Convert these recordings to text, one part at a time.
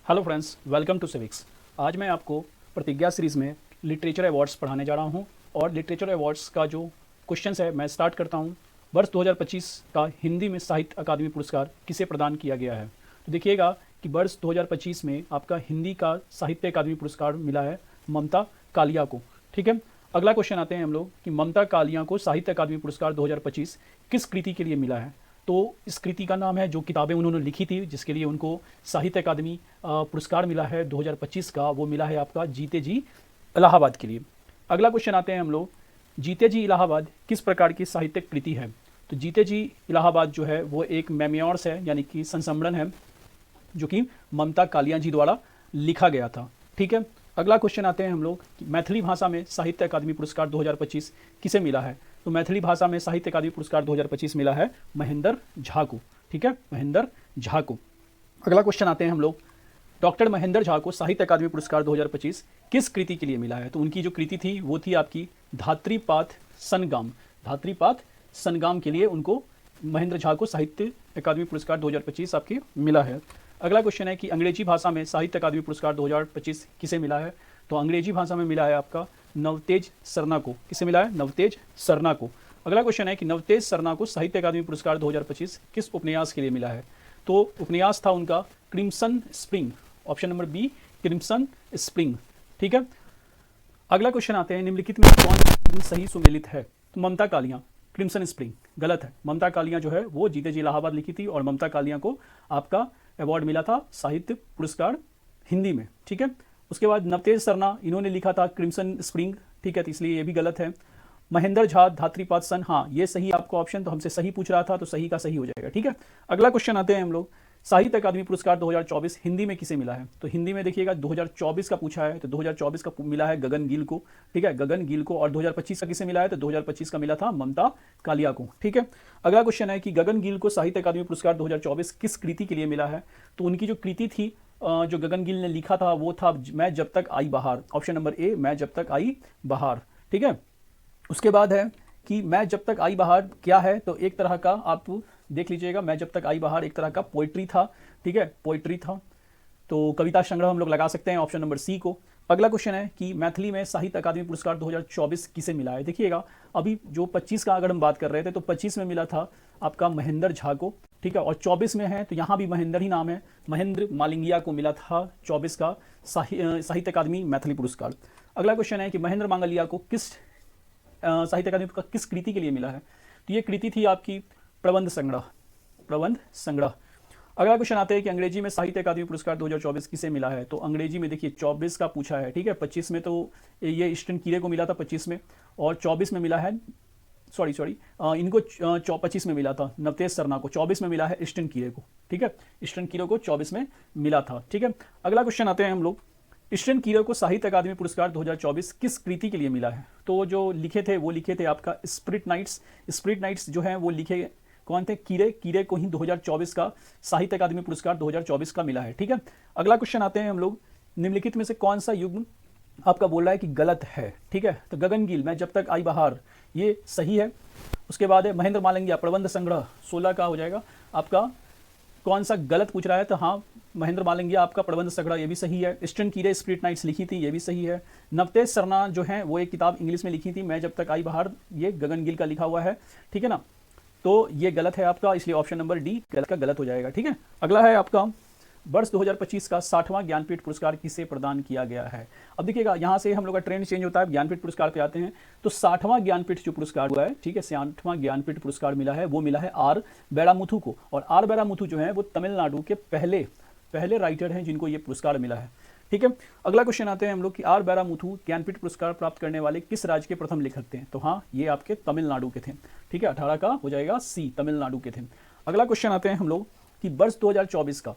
Hello friends, welcome to civics. आज मैं आपको प्रतिज्ञा सीरीज़ में लिटरेचर अवार्ड्स पढ़ाने जा रहा हूं और लिटरेचर अवार्ड्स का जो क्वेश्चंस है मैं स्टार्ट करता हूं। वर्ष 2025 का हिंदी में साहित्य अकादमी पुरस्कार किसे प्रदान किया गया है? तो देखिएगा कि वर्ष 2025 में आपका हिंदी का साहित्य अकादमी पुरस्कार मिला है ममता कालिया को। ठीक है, अगला क्वेश्चन आते हैं हम लोग कि ममता कालिया को साहित्य अकादमी पुरस्कार 2025 किस कृति के लिए मिला है? तो इस कृति का नाम है, जो किताबें उन्होंने लिखी थी जिसके लिए उनको साहित्य अकादमी पुरस्कार मिला है 2025 का, वो मिला है आपका जीते जी इलाहाबाद के लिए। अगला क्वेश्चन आते हैं हम लोग, जीते जी इलाहाबाद किस प्रकार की साहित्यिक कृति है? तो जीते जी इलाहाबाद जो है वो एक मेमोयर्स है, यानी कि संस्मरण है जो कि ममता कालिया जी द्वारा लिखा गया था। ठीक है, अगला क्वेश्चन आते हैं हम लोग कि मैथिली भाषा में साहित्य अकादमी पुरस्कार 2025 किसे मिला है? तो मैथिली भाषा में साहित्य अकादमी पुरस्कार 2025 मिला है महेंद्र झा को। ठीक है, महेंद्र झा को। अगला क्वेश्चन आते हैं हम लोग, डॉक्टर महेंद्र झा को साहित्य अकादमी पुरस्कार 2025 किस कृति के लिए मिला है? तो उनकी जो कृति थी वो थी आपकी धात्रीपात सनगाम। धात्रीपात सनगाम के लिए उनको महेंद्र झा को साहित्य अकादमी पुरस्कार 2025 आपके मिला है। अगला क्वेश्चन है कि अंग्रेजी भाषा में साहित्य अकादमी पुरस्कार 2025 किसे मिला है? तो अंग्रेजी भाषा में मिला है आपका नवतेज सरना को। किसे मिला है? नवतेज सरना को। अगला क्वेश्चन है कि नवतेज सरना को साहित्य अकादमी पुरस्कार 2025 किस उपन्यास के लिए मिला है? तो उपन्यास था उनका crimson spring. Option number B, crimson spring. ठीक है, अगला क्वेश्चन आते हैं, निम्नलिखित में कौन सही सुमेलित है? तो ममता कालिया, क्रिम्सन स्प्रिंग गलत है। ममता कालिया जो है वो जीते जी इलाहाबाद लिखी थी और ममता कालिया को आपका अवार्ड मिला था साहित्य पुरस्कार हिंदी में। ठीक है, उसके बाद नवतेज सरना, इन्होंने लिखा था क्रिम्सन स्प्रिंग। ठीक है, तो इसलिए ये भी गलत है। महेंद्र झा धात्रीपात सन, हाँ ये सही आपको ऑप्शन, तो हमसे सही पूछ रहा था तो सही का सही हो जाएगा। ठीक है, अगला क्वेश्चन आते हैं हम लोग, साहित्य अकादमी पुरस्कार 2024 हिंदी में किसे मिला है? तो हिंदी में देखिएगा 2024 का पूछा है, तो 2024 का मिला है गगन गिल को। ठीक है, गगन गिल को। और 2025 का किसे मिला है? तो 2025 का मिला था ममता कालिया को। ठीक है, अगला क्वेश्चन है कि गगन गिल को साहित्य अकादमी पुरस्कार 2024 किस कृति के लिए मिला है? तो उनकी जो कृति थी जो गगन गिल ने लिखा था वो था मैं जब तक आई बहार। ऑप्शन नंबर ए, मैं जब तक आई बहार। ठीक है, उसके बाद है कि मैं जब तक आई बहार क्या है? तो एक तरह का आप देख लीजिएगा, मैं जब तक आई बहार एक तरह का पोइट्री था। ठीक है, पोइट्री था, तो कविता संग्रह हम लोग लगा सकते हैं ऑप्शन नंबर सी को। अगला क्वेश्चन है कि मैथिली में साहित्य अकादमी पुरस्कार 2024 किसे मिला है? देखिएगा अभी जो 25 का अगर हम बात कर रहे थे तो 25 में मिला था आपका महेंद्र झा को। ठीक है, और 24 में है तो यहाँ भी महेंद्र ही नाम है, महेंद्र मालिंगिया को मिला था 24 का साहित्य अकादमी मैथिली पुरस्कार। अगला क्वेश्चन है कि महेंद्र मांगलिया को किस साहित्य अकादमी का किस कृति के लिए मिला है? तो ये कृति थी आपकी प्रबंध संग्रह। प्रबंध संग्रह। अगला क्वेश्चन आते हैं कि अंग्रेजी में साहित्य अकादमी पुरस्कार 2024 किसे मिला है? तो अंग्रेजी में देखिए 24 का पूछा है। ठीक है, 25 में तो ये ईस्टर्न कीरे को मिला था 25 में, और 24 में मिला है इनको 25 में मिला था नवतेज सरना को, 24 में मिला है ईस्टर्न कीरे को। ठीक है, ईस्टर्न कीरे को 24 में मिला था। ठीक है, अगला क्वेश्चन आते हैं हम लोग, ईस्टर्न कीरे को साहित्य अकादमी पुरस्कार 2024 किस कृति के लिए मिला है? तो जो लिखे थे वो लिखे थे आपका स्पिरिट नाइट्स। स्पिरिट नाइट्स जो है वो लिखे कौन थे? कीरे। कीरे को ही 2024 का साहित्य अकादमी पुरस्कार 2024 का मिला है। ठीक है, अगला क्वेश्चन आते हैं हम लोग, निम्नलिखित में से कौन सा युग्म आपका बोल रहा है कि गलत है? ठीक है, तो गगन गिल मैं जब तक आई बहार ये सही है। उसके बाद है महेंद्र मालंगिया प्रबंध संग्रह 16 का हो जाएगा आपका। कौन सा गलत पूछ रहा है? तो हाँ महेंद्र मालंगिया आपका प्रबंध संग्रह, ये भी सही है। ईस्टर्न कीरे स्पिरिट नाइट्स लिखी थी, ये भी सही है। नवतेज सरना जो है वो एक किताब इंग्लिश में लिखी थी मैं जब तक आई बहार, ये गगन गिल का लिखा हुआ है। ठीक है ना, तो ये गलत है आपका, इसलिए ऑप्शन नंबर डी गलत का गलत हो जाएगा। ठीक है, अगला है आपका, वर्ष 2025 का 60वां ज्ञानपीठ पुरस्कार किसे प्रदान किया गया है? अब देखिएगा यहाँ से हम लोग का ट्रेंड चेंज होता है, ज्ञानपीठ पुरस्कार पे आते हैं। तो 60वां ज्ञानपीठ जो पुरस्कार हुआ है, ठीक है, 60वां ज्ञानपीठ पुरस्कार मिला है, वो मिला है आर बैरामुथु को। और आर बैरामुथु जो है वो तमिलनाडु के पहले राइटर हैं जिनको ये पुरस्कार मिला है। ठीक है, अगला क्वेश्चन आते हैं हम लोग कि आर बैरामुथु ज्ञानपीठ पुरस्कार प्राप्त करने वाले किस राज्य के प्रथम लेखक थे? तो हाँ ये आपके तमिलनाडु के थे। ठीक है, 18 का हो जाएगा सी, तमिलनाडु के थे। अगला क्वेश्चन आते हैं हम लोग कि वर्ष 2024 का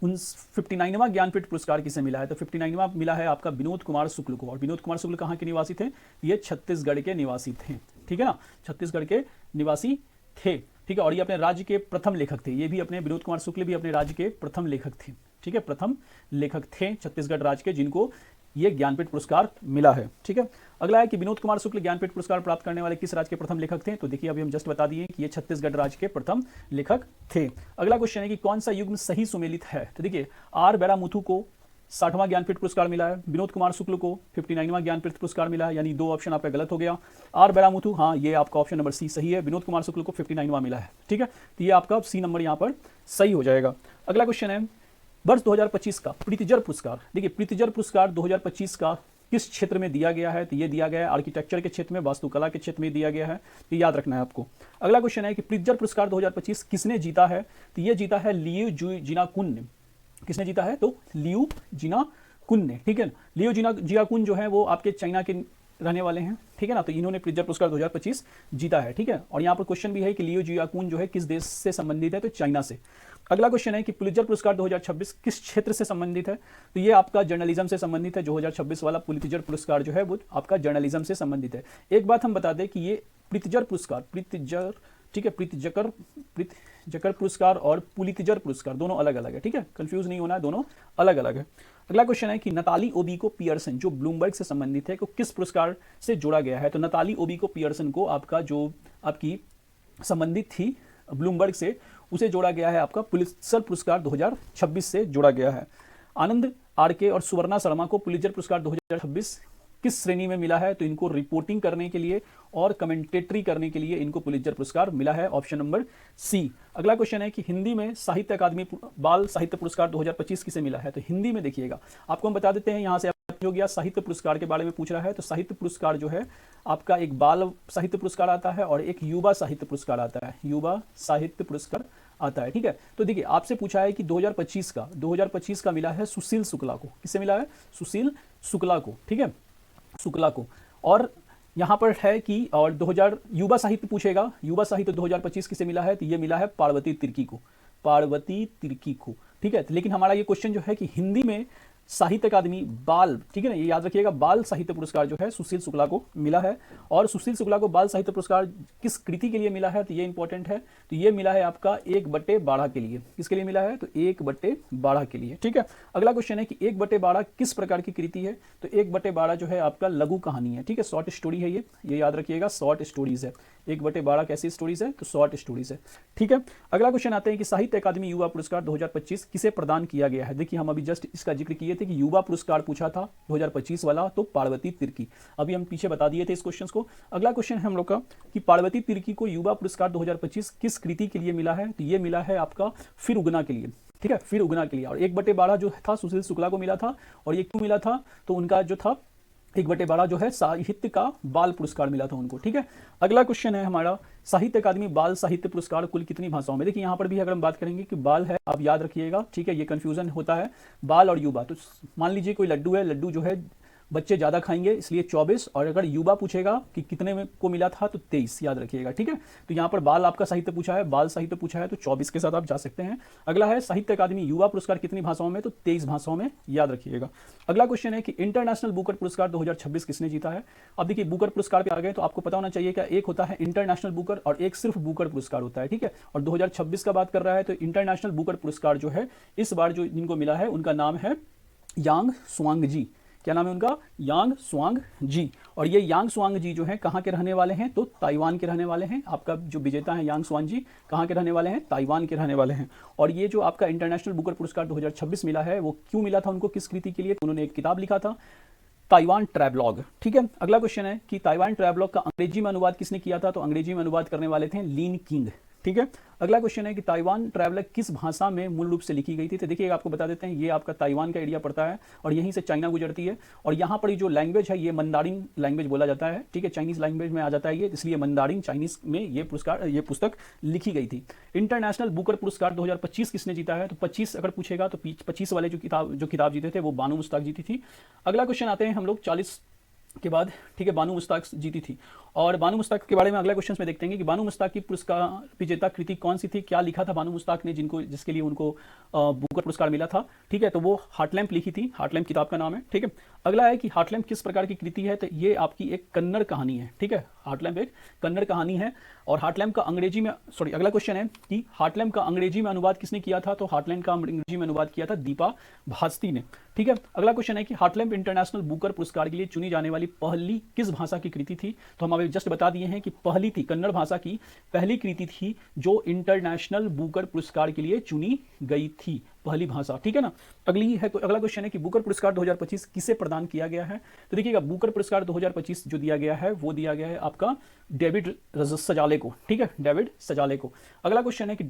59वां ज्ञानपीठ पुरस्कार किसे मिला है? तो 59वां मिला है आपका विनोद कुमार शुक्ल को। और विनोद कुमार शुक्ल कहाँ के निवासी थे? ये छत्तीसगढ़ के निवासी थे। ठीक है ना, छत्तीसगढ़ के निवासी थे। ठीक है, और ये अपने राज्य के प्रथम लेखक थे। ये भी अपने विनोद कुमार शुक्ल भी अपने राज्य के प्रथम लेखक थे। ठीक है, प्रथम लेखक थे छत्तीसगढ़ राज्य के, जिनको ये ज्ञानपीठ पुरस्कार मिला है। ठीक है, अगला है कि विनोद कुमार शुक्ल ज्ञानपीठ पुरस्कार प्राप्त करने वाले किस राज्य के प्रथम लेखक थे? तो देखिए अभी हम जस्ट बता दिए कि ये छत्तीसगढ़ राज्य के प्रथम लेखक थे। अगला क्वेश्चन है कि कौन सा युग्म सही सुमेलित है? तो देखिए आर बेरामुथु को 60वां ज्ञानपीठ पुरस्कार मिला है, विनोद कुमार शुक्ल को 59वां ज्ञानपीठ पुरस्कार मिला है, यानी दो ऑप्शन आपका गलत हो गया। आर बेरामुथु, हाँ ये आपका ऑप्शन नंबर सी सही है, विनोद कुमार शुक्ल को 59वां मिला है। ठीक है, तो ये आपका सी नंबर यहाँ पर सही हो जाएगा। अगला क्वेश्चन है वर्ष 2025 का प्रीतिजर पुरस्कार। देखिए प्रीतिजर पुरस्कार 2025 का किस क्षेत्र में दिया गया है? तो ये दिया गया है आर्किटेक्चर के क्षेत्र में, वास्तुकला के क्षेत्र में दिया गया है, तो याद रखना है आपको। अगला क्वेश्चन है कि प्रीतिजर पुरस्कार 2025 किसने जीता है? तो ये जीता है लियू जिनाकुन ने। किसने जीता है? तो लियू जिनाकुन ने। ठीक है, लियू जिनाकुन जो है वो आपके चाइना के रहने वाले हैं। ठीक है ना, तो इन्होंने प्रीतिजर पुरस्कार 2025 जीता है। ठीक है, और यहाँ पर क्वेश्चन भी है कि लियू जिनाकुन जो है किस देश से संबंधित है? तो चाइना से। अगला क्वेश्चन है कि पुलित्जर पुरस्कार 2026 किस क्षेत्र से संबंधित है? तो ये आपका जर्नलिज्म से संबंधित है। 2026 वाला पुलित्जर पुरस्कार जो है वो आपका जर्नलिज्म से संबंधित है। एक बात हम बता दें कि ये प्रीतिजर पुरस्कार, प्रीतिजर, ठीक है, प्रीतिजकर पुरस्कार और पुलित्जर पुरस्कार दोनों अलग अलग है। ठीक है, कंफ्यूज नहीं होना है, दोनों अलग अलग है। अगला क्वेश्चन है कि नताली ओबीको पियर्सन जो ब्लूमबर्ग से संबंधित है को किस पुरस्कार से जोड़ा गया है? तो नताली ओबीको पियर्सन को आपका जो आपकी संबंधित थी ब्लूमबर्ग से, उसे जोड़ा गया है आपका पुलित्जर पुरस्कार 2026 से जोड़ा गया है। आनंद आरके और सुवर्णा शर्मा को पुलित्जर पुरस्कार 2026 किस श्रेणी में मिला है? तो इनको रिपोर्टिंग करने के लिए और कमेंटेटरी करने के लिए इनको पुलित्जर पुरस्कार मिला है, ऑप्शन नंबर सी। अगला क्वेश्चन है कि हिंदी में साहित्य अकादमी बाल साहित्य पुरस्कार 2025 किसे मिला है? तो हिंदी में देखिएगा आपको हम बता देते हैं, यहाँ से हो गया साहित्य पुरस्कार के बारे में पूछ रहा है, तो साहित्य पुरस्कार जो है आपका एक बाल साहित्य पुरस्कार आता है और एक युवा साहित्य पुरस्कार आता है, युवा साहित्य पुरस्कार आता है। ठीक है, तो देखिए आपसे पूछा है कि 2025 का मिला है सुशील शुक्ला को। किससे मिला है? सुशील शुक्ला को। ठीक है, शुक्ला को। और यहाँ पर है कि और 2000 युवा साहित्य पूछेगा, युवा साहित्य 2025 किसे मिला है? तो ये मिला है पार्वती तिर्की को, पार्वती तिर्की को। ठीक है, लेकिन हमारा ये क्वेश्चन जो है कि हिंदी में साहित्य अकादमी बाल, ठीक है ना, ये याद रखिएगा, बाल साहित्य पुरस्कार जो है सुशील शुक्ला को मिला है। और सुशील शुक्ला को बाल साहित्य पुरस्कार किस कृति के लिए मिला है? तो ये इंपॉर्टेंट है, तो ये मिला है आपका 1/12 के लिए। किसके लिए मिला है? तो 1/12 के लिए। ठीक है, अगला क्वेश्चन है कि 1/12 किस प्रकार की कृति है? तो 1/12 जो है आपका लघु कहानी है। ठीक है, शॉर्ट स्टोरी है, ये याद रखिएगा, शॉर्ट स्टोरीज है। 1/12 कैसी स्टोरीज है? तो शॉर्ट स्टोरीज है। ठीक है, अगला क्वेश्चन आते हैं कि साहित्य अकादमी युवा पुरस्कार 2025 किसे प्रदान किया गया है? देखिए हम अभी जस्ट इसका जिक्र किए थे कि युवा पुरस्कार पूछा था 2025 वाला, तो पार्वती तिर्की, अभी हम पीछे बता दिए थे इस क्वेश्चन को। अगला क्वेश्चन है हम लोग का कि पार्वती तिर्की को युवा पुरस्कार 2025 किस कृति के लिए मिला है? तो ये मिला है आपका फिर उगना के लिए। ठीक है, फिर उगना के लिए। और 1/12 जो था सुशील शुक्ला को मिला था, और ये क्यों मिला था? तो उनका जो था 1/12 जो है साहित्य का बाल पुरस्कार मिला था उनको। ठीक है, अगला क्वेश्चन है हमारा साहित्य अकादमी बाल साहित्य पुरस्कार कुल कितनी भाषाओं में? देखिए यहाँ पर भी अगर हम बात करेंगे कि बाल है, आप याद रखिएगा। ठीक है, ये कंफ्यूजन होता है बाल और युवा। तो मान लीजिए कोई लड्डू है, लड्डू जो है बच्चे ज़्यादा खाएंगे इसलिए 24, और अगर युवा पूछेगा कि कितने में को मिला था तो 23, याद रखिएगा। ठीक है, तो यहाँ पर बाल आपका साहित्य पूछा है, बाल साहित्य पूछा है, तो 24 के साथ आप जा सकते हैं। अगला है साहित्य अकादमी युवा पुरस्कार कितनी भाषाओं में? तो 23 भाषाओं में, याद रखिएगा। अगला क्वेश्चन है कि इंटरनेशनल बुकर पुरस्कार 2026 किसने जीता है? अब देखिए बुकर पुरस्कार पे आ गए तो आपको पता होना चाहिए क्या एक होता है इंटरनेशनल बुकर और एक सिर्फ बुकर पुरस्कार होता है। ठीक है, और 2026 का बात कर रहा है तो इंटरनेशनल बुकर पुरस्कार जो है इस बार जो जिनको मिला है उनका नाम है यांग स्वांग जी। क्या नाम है उनका? यांग स्वांग जी। और ये यांग स्वांग जी जो है कहाँ के रहने वाले हैं? तो ताइवान के रहने वाले हैं। आपका जो विजेता है यांग स्वांग जी कहाँ के रहने वाले हैं? ताइवान के रहने वाले हैं। और ये जो आपका इंटरनेशनल बुकर पुरस्कार 2026 मिला है वो क्यों मिला था उनको, किस कृति के लिए? तो उन्होंने एक किताब लिखा था ताइवान ट्रैवलॉग। ठीक है, अगला क्वेश्चन है कि ताइवान ट्रैवलॉग का अंग्रेजी में अनुवाद किसने किया था? तो अंग्रेजी में अनुवाद करने वाले थे लीन किंग। ठीक है, अगला क्वेश्चन है कि ताइवान ट्रैवलर किस भाषा में मूल रूप से लिखी गई थी? तो देखिए आपको बता देते हैं, ये आपका ताइवान का एरिया पड़ता है और यहीं से चाइना गुजरती है, और यहाँ पर जो लैंग्वेज है ये मंदारिन लैंग्वेज बोला जाता है। ठीक है, चाइनीज लैंग्वेज में आ जाता है ये, इसलिए मंदारिन चाइनीज में ये पुस्तक लिखी गई थी। इंटरनेशनल बुकर पुरस्कार 2025 किसने जीता है? तो 25 अगर पूछेगा तो 25 वाले जो किताब जीते थे वो बानू मुश्ताक जीती थी। अगला क्वेश्चन आते हैं हम लोग 40 के बाद। ठीक है, बानू मुश्ताक जीती थी, और बानू मुश्ताक के बारे में अगला क्वेश्चन में देखते हैं कि बानू मुश्ताक की पुरस्कार विजेता कृति कौन सी थी, क्या लिखा था बानू मुश्ताक ने जिसके लिए उनको बुकर पुरस्कार मिला था। ठीक है, तो वो हार्टलैम्प लिखी थी, हार्टलैम्प किताब का नाम है। ठीक है, अगला है कि हार्टलैम्प किस प्रकार की कृति है? तो ये आपकी एक कन्नड़ कहानी है। ठीक है, हार्ट लैम्प एक कन्नड़ कहानी है और हार्ट लैम्प का अंग्रेजी में अगला क्वेश्चन है कि हार्ट लैम्प का अंग्रेजी में अनुवाद किसने किया था? तो हार्ट लैम्प का अंग्रेजी में अनुवाद किया था दीपा भास्ती ने। ठीक है, अगला क्वेश्चन है कि हार्ट लैम्प इंटरनेशनल बुकर पुरस्कार के लिए चुनी जाने वाली पहली किस भाषा की कृति थी? तो हम अभी जस्ट बता दिए हैं कि पहली थी, कन्नड़ भाषा की पहली कृति थी जो इंटरनेशनल बुकर पुरस्कार के लिए चुनी गई थी, पहली भाषा। ठीक है ना। अगला क्वेश्चन है कि बुकर पुरस्कार 2025 किसे प्रदान किया गया है? तो देखिएगा, बुकर पुरस्कार 2025 जो दिया गया है वो दिया गया है आपका डेविड सजाले को। ठीक है, डेविड सजाले को। अगला क्वेश्चन है कि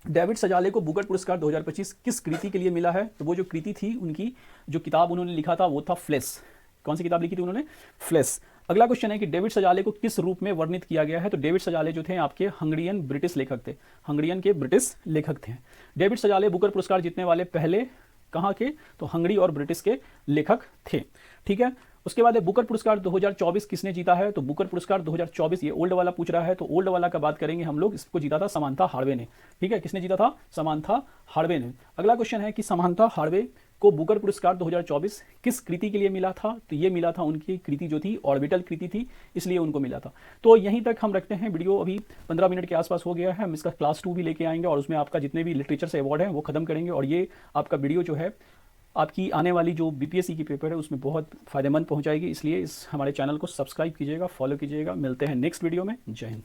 डेविड सजाले को बुकर पुरस्कार 2025 किस कृति के लिए मिला है? तो वो जो कृति थी, उनकी जो किताब उन्होंने लिखा था वो था फ्लेश। कौन सी किताब लिखी थी उन्होंने? फ्लेश। अगला क्वेश्चन है कि डेविड सजाले को किस रूप में वर्णित किया गया है? तो डेविड सजाले जो थे आपके हंगरियन ब्रिटिश लेखक थे, हंगरियन के ब्रिटिश लेखक थे। डेविड सजाले बुकर पुरस्कार जीतने वाले पहले कहाँ के? तो हंगरी और ब्रिटिश के लेखक थे। ठीक है, उसके बाद बुकर पुरस्कार 2024 किसने जीता है? तो बुकर पुरस्कार 2024, ये ओल्ड वाला पूछ रहा है, तो ओल्ड वाला का बात करेंगे हम लोग। इसको जीता था समांथा हार्वे ने। ठीक है, किसने जीता था? समांथा हार्वे ने। अगला क्वेश्चन है कि समांथा हार्वे को बुकर पुरस्कार 2024 किस कृति के लिए मिला था? तो ये मिला था, उनकी कृति जो थी ऑर्बिटल कृति थी, इसलिए उनको मिला था। तो यहीं तक हम रखते हैं वीडियो, अभी 15 मिनट के आसपास हो गया है। हम इसका क्लास 2 भी लेके आएंगे और उसमें आपका जितने भी लिटरेचर से अवार्ड हैं वो खत्म करेंगे। और ये आपका वीडियो जो है आपकी आने वाली जो बीपीएससी की पेपर है उसमें बहुत फ़ायदेमंद पहुंचाएगी। इसलिए इस हमारे चैनल को सब्सक्राइब कीजिएगा, फॉलो कीजिएगा। मिलते हैं नेक्स्ट वीडियो में। जय हिंद।